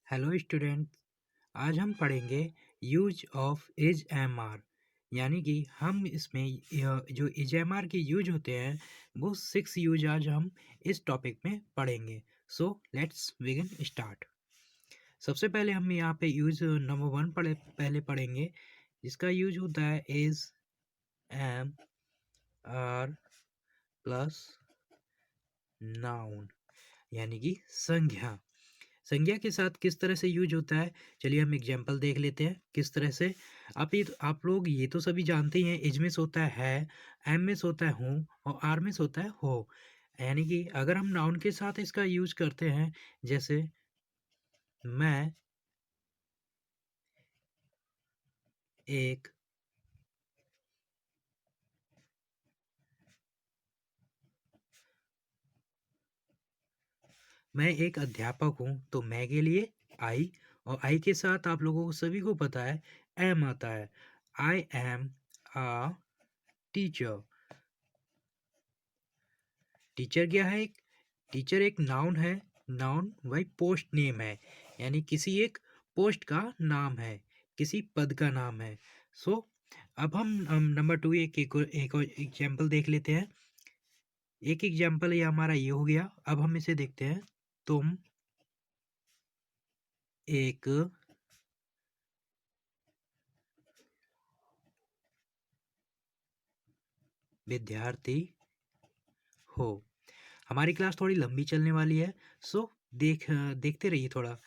Hello student. आज हम पढ़ेंगे use of is am are. यानी कि हम इसमें जो इज एम आर के यूज होते हैं वो 6 यूज आज हम इस टॉपिक में पढ़ेंगे। So let's begin start. सबसे पहले हम यहाँ पे यूज नंबर 1 पहले पढ़ेंगे, जिसका यूज होता है is am are plus noun, यानी कि संज्ञा। संज्ञा के साथ किस तरह से यूज होता है, चलिए हम एग्जाम्पल देख लेते हैं किस तरह से। आप लोग ये तो सभी जानते ही हैं, इज में होता है, एम में होता है हूँ, और आर में होता है हो। यानी कि अगर हम नाउन के साथ इसका यूज करते हैं, जैसे मैं एक अध्यापक हूँ, तो मैं के लिए आई, और आई के साथ आप लोगों को सभी को पता है एम आता है। I am a teacher. Teacher क्या है? टीचर एक नाउन है। नाउन वही पोस्ट नेम है, यानी किसी एक पोस्ट का नाम है, किसी पद का नाम है। सो अब हम नंबर 2 एक और एग्जाम्पल देख लेते हैं। एक एग्जाम्पल ये हमारा ये हो गया। अब हम इसे देखते हैं। तुम एक विद्यार्थी हो। हमारी क्लास थोड़ी लंबी चलने वाली है, सो देखते रहिए थोड़ा।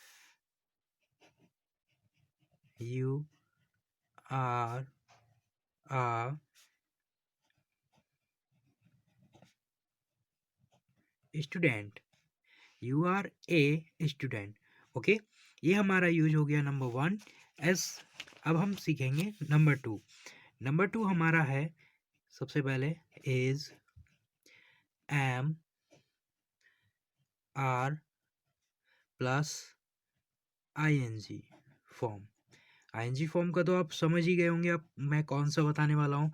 You are a student. You are a student. Okay, ये हमारा यूज हो गया नंबर 1 एस। अब हम सीखेंगे नंबर 2। नंबर 2 हमारा है, सबसे पहले is am are plus I N G form. I N G form का तो आप समझ ही गए होंगे अब मैं कौन सा बताने वाला हूँ,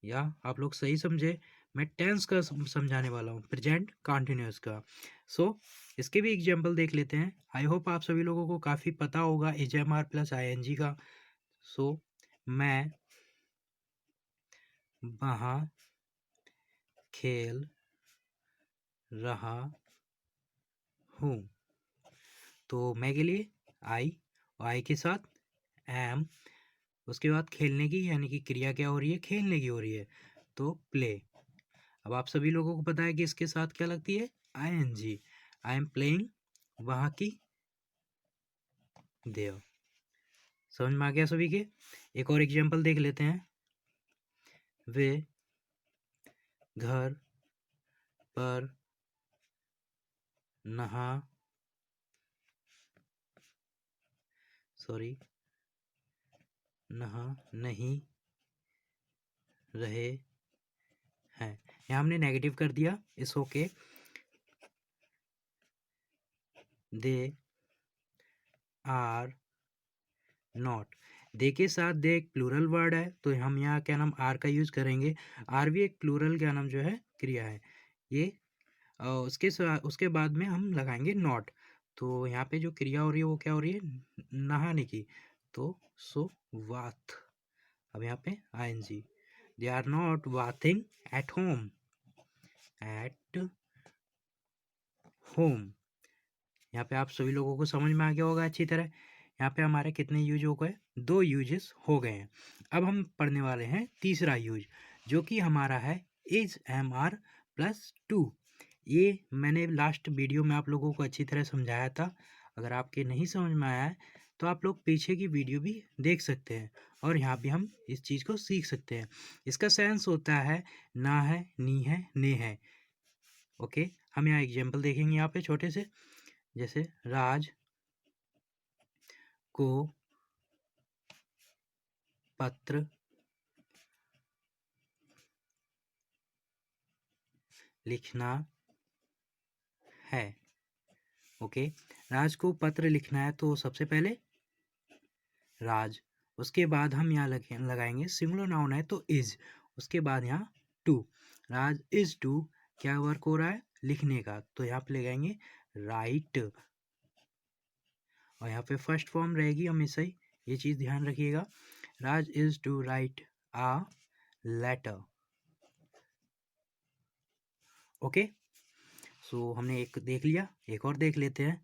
या आप लोग सही समझे। मैं टेंस का समझाने वाला हूँ, प्रेजेंट कंटिन्यूअस का। सो इसके भी एग्जाम्पल देख लेते हैं। आई होप आप सभी लोगों को काफ़ी पता होगा is am are plus I N G का। सो मैं वहाँ खेल रहा हूँ, तो मैं के लिए आई, और आई के साथ एम, उसके बाद खेलने की, यानी कि क्रिया क्या हो रही है, खेलने की हो रही है, तो प्ले। अब आप सभी लोगों को पता है कि इसके साथ क्या लगती है, I N G. I am playing वहाँ की देव। समझ में आ गया सभी के। एक और एग्जाम्पल देख लेते हैं। वे घर पर नहा नहा नहीं रहे हैं। यहाँ हमने नेगेटिव कर दिया, इस okay. They are not. They के साथ दे एक प्लूरल वर्ड है, तो हम यहाँ क्या नाम आर का यूज करेंगे। आर भी एक प्लूरल क्या नाम जो है क्रिया है। ये उसके बाद में हम लगाएंगे नॉट। तो यहाँ पे जो क्रिया हो रही है वो क्या हो रही है, नहाने की, तो सो वाथ। अब यहाँ पे I N G. They are not bathing at home. At home. यहाँ पे आप सभी लोगों को समझ में आ गया होगा अच्छी तरह। यहाँ पे हमारे कितने यूज हो गए, 2 यूजेस हो गए हैं। अब हम पढ़ने वाले हैं तीसरा यूज, जो कि हमारा है इज एम आर प्लस 2। ये मैंने लास्ट वीडियो में आप लोगों को अच्छी तरह समझाया था। अगर आपके नहीं समझ में आया है तो आप लोग पीछे की वीडियो भी देख सकते हैं, और यहाँ भी हम इस चीज़ को सीख सकते हैं। इसका सेंस होता है ना है, नी है, ने है। ओके, हम यहाँ एग्जाम्पल देखेंगे यहाँ पे छोटे से। जैसे राज को पत्र लिखना है। ओके, राज को पत्र लिखना है, तो सबसे पहले राज, उसके बाद हम यहाँ लगाएंगे सिंगुलर नाउन है तो इज, उसके बाद यहाँ टू। राज इज टू क्या वर्क हो रहा है, लिखने का, तो यहाँ पे लगाएंगे राइट। और यहाँ पे फर्स्ट फॉर्म रहेगी हमेशा ही, ये चीज़ ध्यान रखिएगा। Raj is to write a letter. Okay, so हमने एक देख लिया, एक और देख लेते हैं।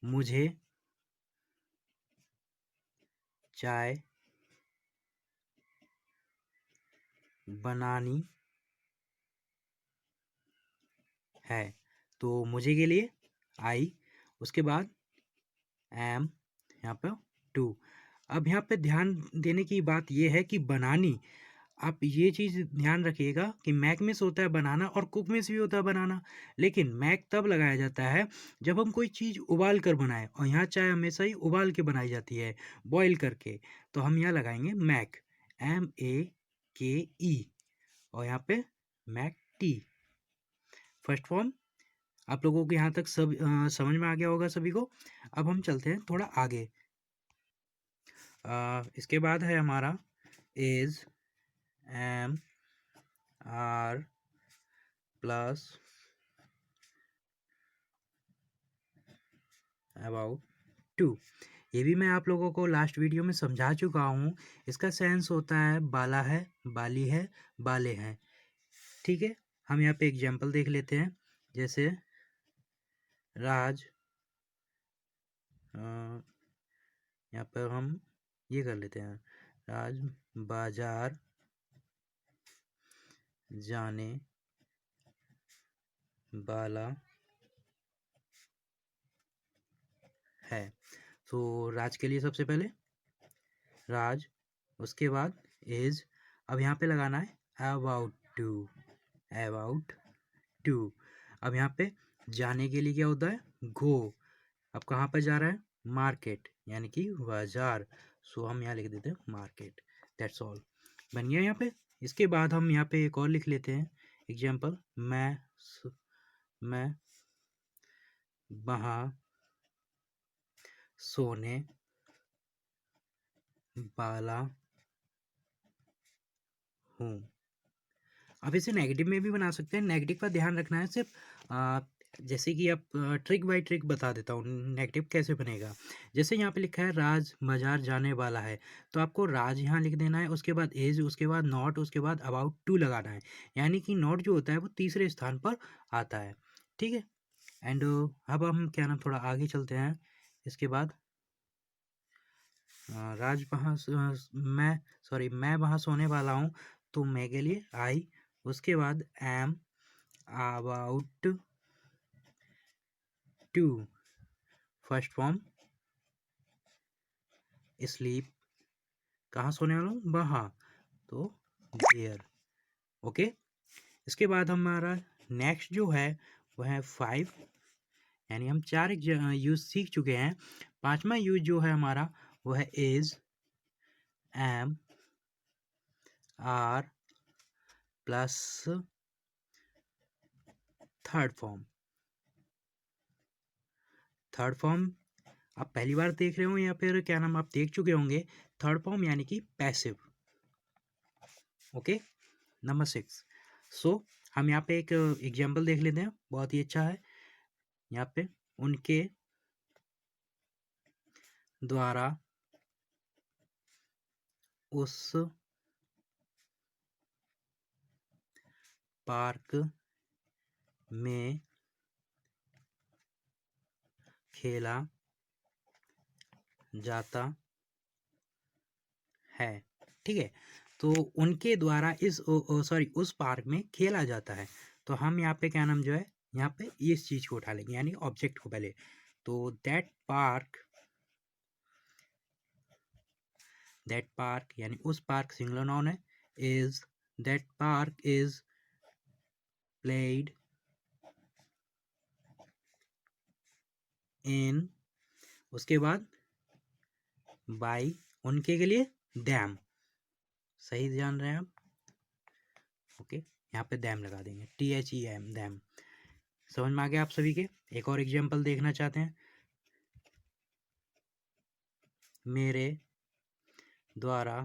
मुझे चाय बनानी है। तो मुझे के लिए आई, उसके बाद एम, यहाँ पर टू। अब यहाँ पे ध्यान देने की बात ये है कि बनानी, आप ये चीज़ ध्यान रखिएगा कि मैक में से होता है बनाना और कुक में से भी होता है बनाना, लेकिन मैक तब लगाया जाता है जब हम कोई चीज़ उबाल कर बनाए, और यहाँ चाय हमेशा ही उबाल के बनाई जाती है, बॉईल करके। तो हम यहाँ लगाएंगे मैक, MAKE, और यहाँ पे मैक टी, फर्स्ट फॉर्म। आप लोगों को यहाँ तक सब समझ में आ गया होगा सभी को। अब हम चलते हैं थोड़ा आगे। इसके बाद है हमारा is, am, are plus about to. ये भी मैं आप लोगों को लास्ट वीडियो में समझा चुका हूँ। इसका सेंस होता है बाला है, बाली है, बाले हैं। ठीक है, हम यहाँ पे एग्जाम्पल देख लेते हैं। जैसे राज, यहाँ पर हम ये कर लेते हैं, राज बाजार जाने वाला है। तो राज के लिए सबसे पहले राज, उसके बाद इज, अब यहाँ पे लगाना है अबाउट टू, अबाउट टू। अब यहाँ पे जाने के लिए क्या होता है, गो। अब कहाँ पर जा रहा है, मार्केट, यानी कि बाजार। सो हम यहाँ लिख देते हैं मार्केट, दैट्स ऑल, बन गया यहाँ पे। इसके बाद हम यहाँ पे एक और लिख लेते हैं एग्जाम्पल, मैं वहाँ सोने वाला हूँ। आप इसे नेगेटिव में भी बना सकते हैं, नेगेटिव का ध्यान रखना है सिर्फ। जैसे कि आप ट्रिक बाय ट्रिक बता देता हूँ नेगेटिव कैसे बनेगा। जैसे यहाँ पे लिखा है राज बाजार जाने वाला है, तो आपको राज यहाँ लिख देना है, उसके बाद इज, उसके बाद नॉट, उसके बाद अबाउट टू लगाना है। यानी कि नॉट जो होता है वो तीसरे स्थान पर आता है। ठीक है, एंड अब हम क्या नाम थोड़ा आगे चलते हैं। इसके बाद राज वहाँ मैं वहाँ सोने वाला हूँ, तो मैं के लिए आई, उसके बाद am about to, first form sleep, कहाँ सोने वाला हूँ, वहाँ, तो देयर। ओके, इसके बाद हमारा नेक्स्ट जो है वो है 5, यानी हम 4 यूज सीख चुके हैं। 5वां यूज जो है हमारा वो है is, am, are plus third form. Third form आप पहली बार देख रहे हो या फिर क्या नाम आप देख चुके होंगे। थर्ड फॉर्म यानी कि पैसिव। Okay, number 6। सो हम यहाँ पे एक एग्जाम्पल देख लेते हैं, बहुत ही अच्छा है। यहाँ पे उनके द्वारा उस पार्क में खेला जाता है। ठीक है, तो उनके द्वारा उस पार्क में खेला जाता है। तो हम यहाँ पे क्या नाम जो है, यहाँ पे इस चीज को उठा लेंगे, यानी ऑब्जेक्ट को पहले। तो दैट पार्क यानी उस पार्क सिंगुलर नाउन है, is, that park is played in, उसके बाद बाई, उनके के लिए डैम, सही जान रहे हैं आप। ओके, यहाँ पे डैम लगा देंगे, THEM, डैम। समझ में आ गया आप सभी के। एक और एग्जांपल देखना चाहते हैं, मेरे द्वारा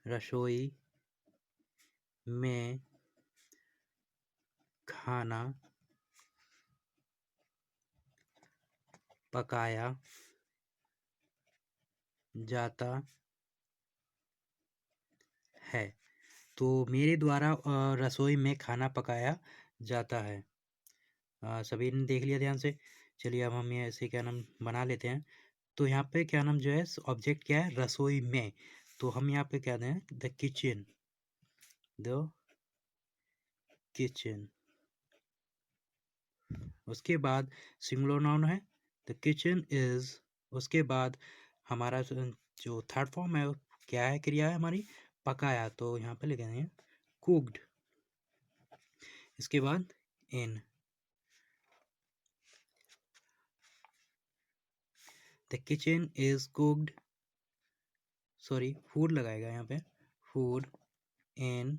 रसोई में खाना पकाया जाता है। तो मेरे द्वारा रसोई में खाना पकाया जाता है। सभी ने देख लिया ध्यान से। चलिए अब हम ये ऐसे क्या नाम बना लेते हैं। तो यहाँ पे क्या नाम जो है ऑब्जेक्ट क्या है, रसोई में। तो हम यहाँ पे क्या दें, द किचन, द किचन। उसके बाद सिंगुलर नाउन है, द किचन इज। उसके बाद हमारा जो थर्ड फॉर्म है क्या है, क्रिया है हमारी पकाया, तो यहाँ पे लिख देंगे कुक्ड। इसके बाद in, the kitchen is cooked, sorry food लगाएगा यहाँ पे, फूड इन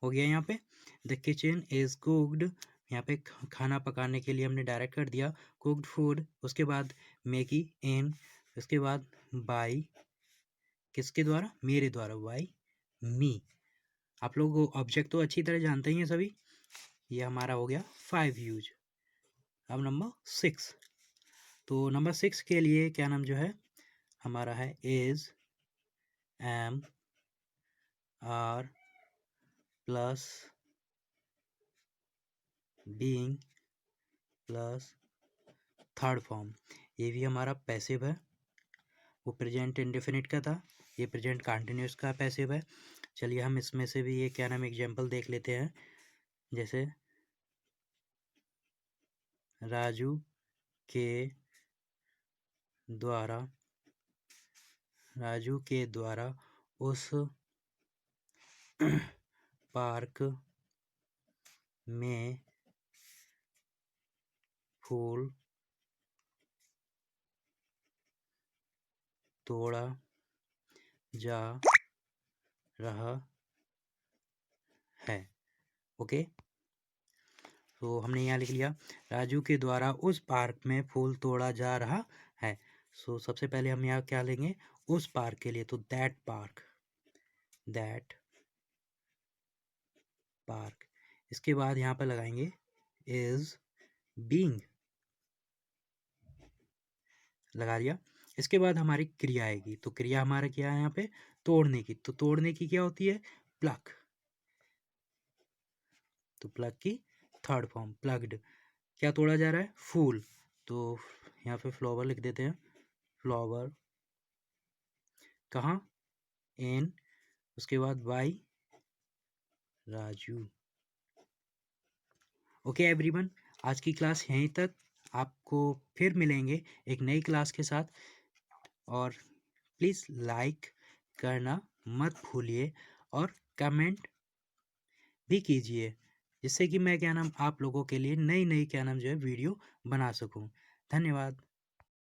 हो गया। यहाँ पे द किचन इज कुक्ड, यहाँ पे खाना पकाने के लिए हमने डायरेक्ट कर दिया कुक्ड फूड। उसके बाद मैगी इन, उसके बाद बाई, किसके द्वारा, मेरे द्वारा, बाई मी। आप लोग ऑब्जेक्ट तो अच्छी तरह जानते ही हैं सभी। ये हमारा हो गया 5 यूज। अब नंबर 6। तो नंबर 6 के लिए क्या नाम जो है हमारा है is, am, are plus being plus third form. ये भी हमारा पैसिव है। वो प्रेजेंट इंडेफिनिट का था, ये प्रेजेंट कंटिन्यूस का पैसिव है। चलिए हम इसमें से भी ये क्या नाम एग्जांपल देख लेते हैं। जैसे राजू के द्वारा, राजू के द्वारा उस पार्क में फूल तोड़ा जा रहा है। ओके, तो हमने यहाँ लिख लिया राजू के द्वारा उस पार्क में फूल तोड़ा जा रहा है। सो सबसे पहले हम यहाँ क्या लेंगे, उस पार्क के लिए, तो दैट पार्क, दैट पार्क। इसके बाद यहाँ पर लगाएंगे इज बीइंग, लगा दिया। इसके बाद हमारी क्रिया आएगी, तो क्रिया हमारा क्या है यहाँ पे, तोड़ने की। तो तोड़ने की क्या होती है, प्लक। तो प्लक की थर्ड फॉर्म प्लग्ड। क्या तोड़ा जा रहा है, फूल। तो यहाँ पे फ्लावर लिख देते हैं, फ्लावर। कहाँ, इन, उसके बाद बाई राजू। ओके एवरीवन, आज की क्लास यहीं तक। आपको फिर मिलेंगे एक नई क्लास के साथ। और प्लीज़ लाइक करना मत भूलिए और कमेंट भी कीजिए, जिससे कि मैं क्या नाम आप लोगों के लिए नई नई क्या नाम जो है वीडियो बना सकूं। धन्यवाद।